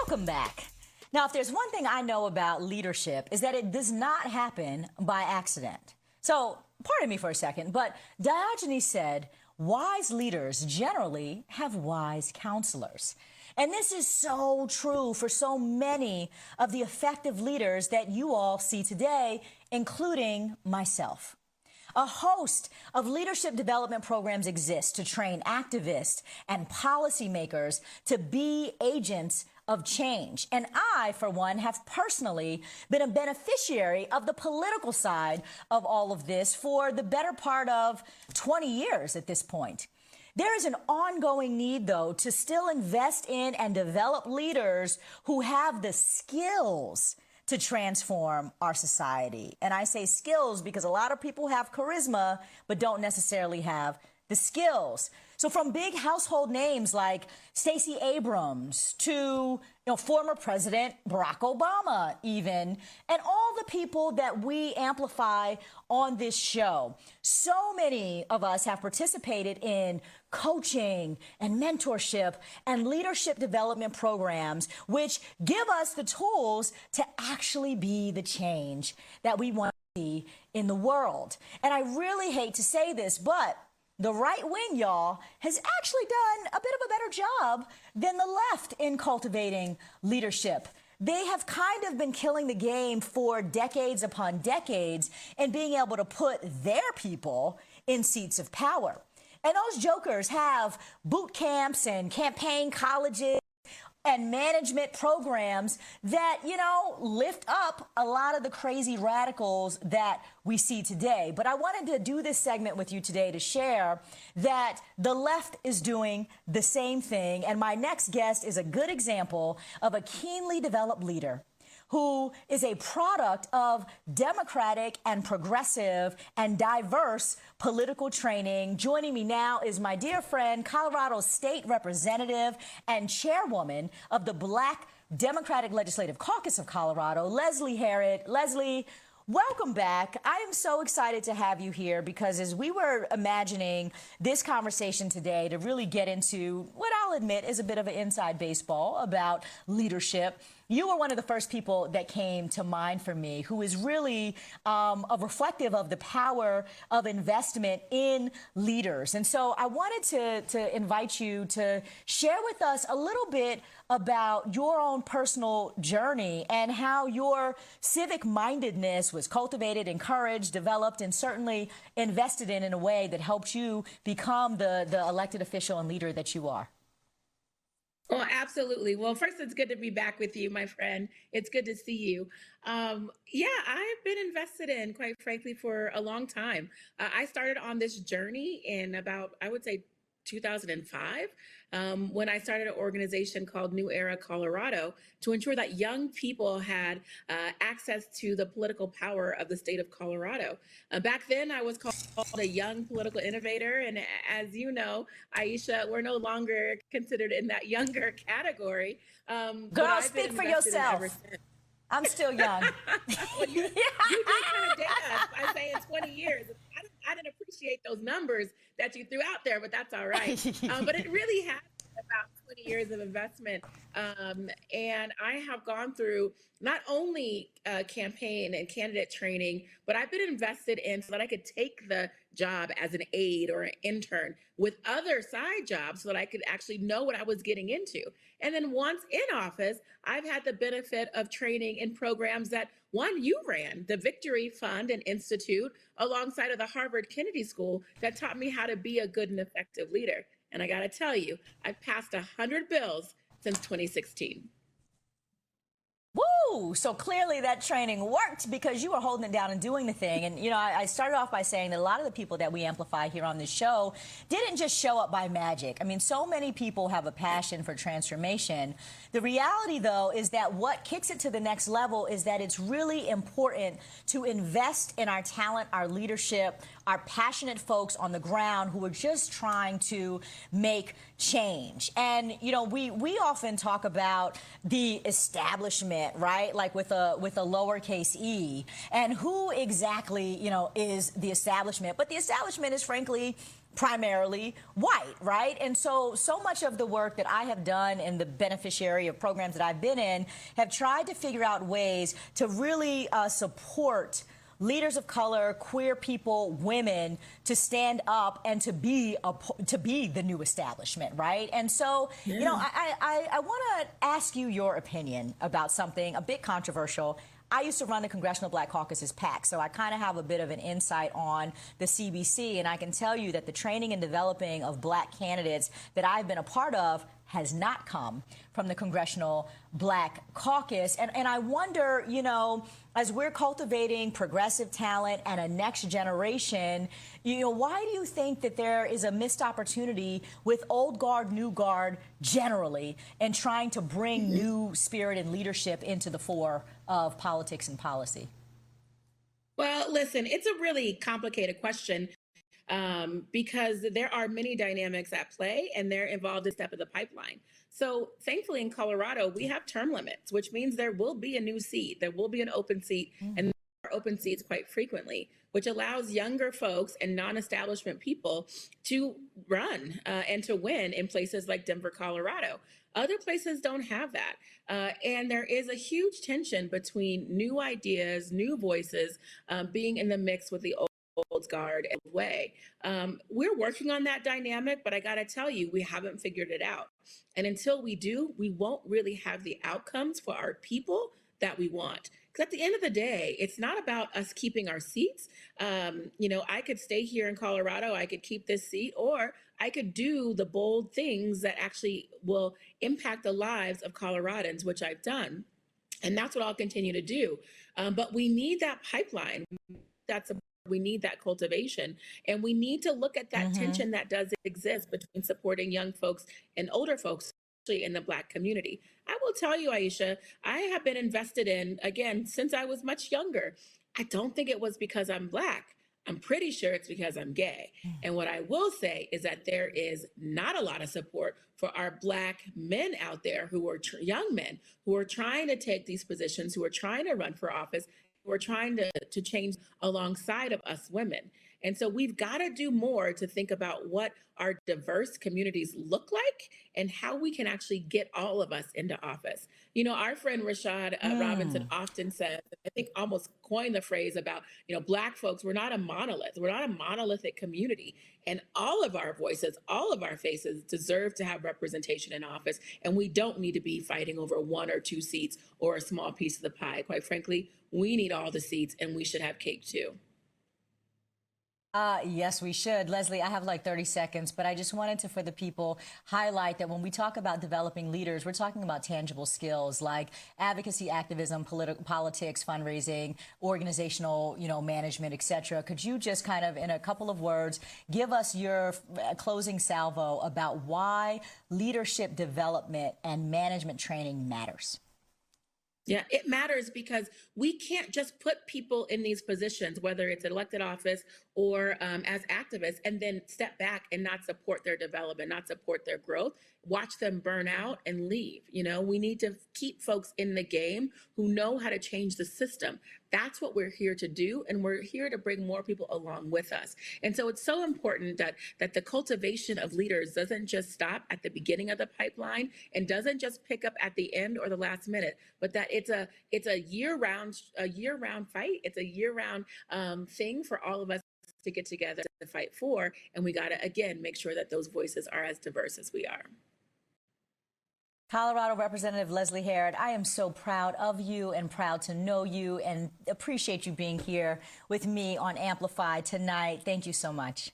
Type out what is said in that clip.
Welcome back. Now, if there's one thing I know about leadership is that it does not happen by accident. So, pardon me for a second, but Diogenes said, wise leaders generally have wise counselors. And this is so true for so many of the effective leaders that you all see today, including myself. A host of leadership development programs exist to train activists and policymakers to be agents of change. And I, for one, have personally been a beneficiary of the political side of all of this for the better part of 20 years at this point. There is an ongoing need, though, to still invest in and develop leaders who have the skills to transform our society. And I say skills because a lot of people have charisma, but don't necessarily have the skills. So from big household names like Stacey Abrams to former President Barack Obama even, and all the people that we amplify on this show. So many of us have participated in coaching and mentorship and leadership development programs, which give us the tools to actually be the change that we want to see in the world. And I really hate to say this, but the right wing, y'all, has actually done a bit of a better job than the left in cultivating leadership. They have kind of been killing the game for decades upon decades and being able to put their people in seats of power. And those jokers have boot camps and campaign colleges and management programs that, lift up a lot of the crazy radicals that we see today. But I wanted to do this segment with you today to share that the left is doing the same thing. And my next guest is a good example of a keenly developed leader who is a product of democratic and progressive and diverse political training. Joining me now is my dear friend, Colorado State Representative and Chairwoman of the Black Democratic Legislative Caucus of Colorado, Leslie Herod. Leslie, welcome back. I am so excited to have you here because as we were imagining this conversation today to really get into what I'll admit is a bit of an inside baseball about leadership, you were one of the first people that came to mind for me, who is really a reflective of the power of investment in leaders. And so I wanted to invite you to share with us a little bit about your own personal journey and how your civic mindedness was cultivated, encouraged, developed, and certainly invested in a way that helped you become the elected official and leader that you are. Well, absolutely. Well, first, it's good to be back with you, my friend. It's good to see you. Yeah, I've been invested in, quite frankly, for a long time. I started on this journey in about, I would say, 2005, when I started an organization called New Era Colorado to ensure that young people had access to the political power of the state of Colorado. Back then, I was called a young political innovator. And as you know, Aisha, we're no longer considered in that younger category. Girl, speak for yourself. I'm still young. Well, you did kind of dance by saying 20 years. I didn't appreciate those numbers that you threw out there, but that's all right. But it really has been about 20 years of investment. And I have gone through not only campaign and candidate training, but I've been invested in so that I could take the job as an aide or an intern with other side jobs so that I could actually know what I was getting into. And then once in office, I've had the benefit of training in programs that one, you ran, the Victory Fund and Institute, alongside of the Harvard Kennedy School, that taught me how to be a good and effective leader. And I got to tell you, I've passed 100 bills since 2016. Woo! So clearly that training worked because you were holding it down and doing the thing. And, I started off by saying that a lot of the people that we amplify here on this show didn't just show up by magic. I mean, so many people have a passion for transformation. The reality, though, is that what kicks it to the next level is that it's really important to invest in our talent, our leadership, our passionate folks on the ground who are just trying to make change. And, we often talk about the establishment, right? Like with a lowercase e, and who exactly, is the establishment. But the establishment is frankly primarily white, right? And so much of the work that I have done and the beneficiary of programs that I've been in have tried to figure out ways to really support leaders of color, queer people, women to stand up and to be the new establishment, right? And so, you know, I want to ask you your opinion about something a bit controversial. I used to run the Congressional Black Caucus's PAC, so I kind of have a bit of an insight on the CBC, and I can tell you that the training and developing of black candidates that I've been a part of has not come from the Congressional Black Caucus. And I wonder, you know, as we're cultivating progressive talent and a next generation, you know, why do you think that there is a missed opportunity with old guard, new guard generally, and trying to bring new spirit and leadership into the fore of politics and policy? Well, listen, it's a really complicated question. Because there are many dynamics at play and they're involved in step of the pipeline. So thankfully in Colorado, we have term limits, which means there will be a new seat, there will be an open seat, and there are open seats quite frequently, which allows younger folks and non-establishment people to run and to win in places like Denver, Colorado. Other places don't have that. And there is a huge tension between new ideas, new voices being in the mix with the old guard and way. We're working on that dynamic, but I got to tell you, we haven't figured it out. And until we do, we won't really have the outcomes for our people that we want. Because at the end of the day, it's not about us keeping our seats. You know, I could stay here in Colorado, I could keep this seat, or I could do the bold things that actually will impact the lives of Coloradans, which I've done. And that's what I'll continue to do. But we need that pipeline. We need that cultivation, and we need to look at that tension that does exist between supporting young folks and older folks, especially in the Black community. I will tell you, Aisha, I have been invested in, again, since I was much younger. I don't think it was because I'm Black. I'm pretty sure it's because I'm gay. And what I will say is that there is not a lot of support for our Black men out there who are young men who are trying to take these positions, who are trying to run for office. We're trying to change alongside of us women. And so we've got to do more to think about what our diverse communities look like and how we can actually get all of us into office. You know, our friend Rashad Robinson often says, I think almost coined the phrase about, you know, Black folks, we're not a monolith. We're not a monolithic community. And all of our voices, all of our faces deserve to have representation in office. And we don't need to be fighting over one or two seats or a small piece of the pie. Quite frankly, we need all the seats and we should have cake too. Yes, we should. Leslie, I have like 30 seconds, but I just wanted to, for the people, highlight that when we talk about developing leaders, we're talking about tangible skills like advocacy, activism, politics, fundraising, organizational, you know, management, etc. Could you just kind of, in a couple of words, give us your closing salvo about why leadership development and management training matters? Yeah, it matters because we can't just put people in these positions, whether it's an elected office or as activists, and then step back and not support their development, not support their growth, watch them burn out and leave. You know, we need to keep folks in the game who know how to change the system. That's what we're here to do, and we're here to bring more people along with us. And so it's so important that the cultivation of leaders doesn't just stop at the beginning of the pipeline and doesn't just pick up at the end or the last minute, but that it's a year-round fight. It's a year-round thing for all of us to get together to fight for. And we got to, again, make sure that those voices are as diverse as we are. Colorado Representative Leslie Herod, I am so proud of you and proud to know you and appreciate you being here with me on Amplify tonight. Thank you so much.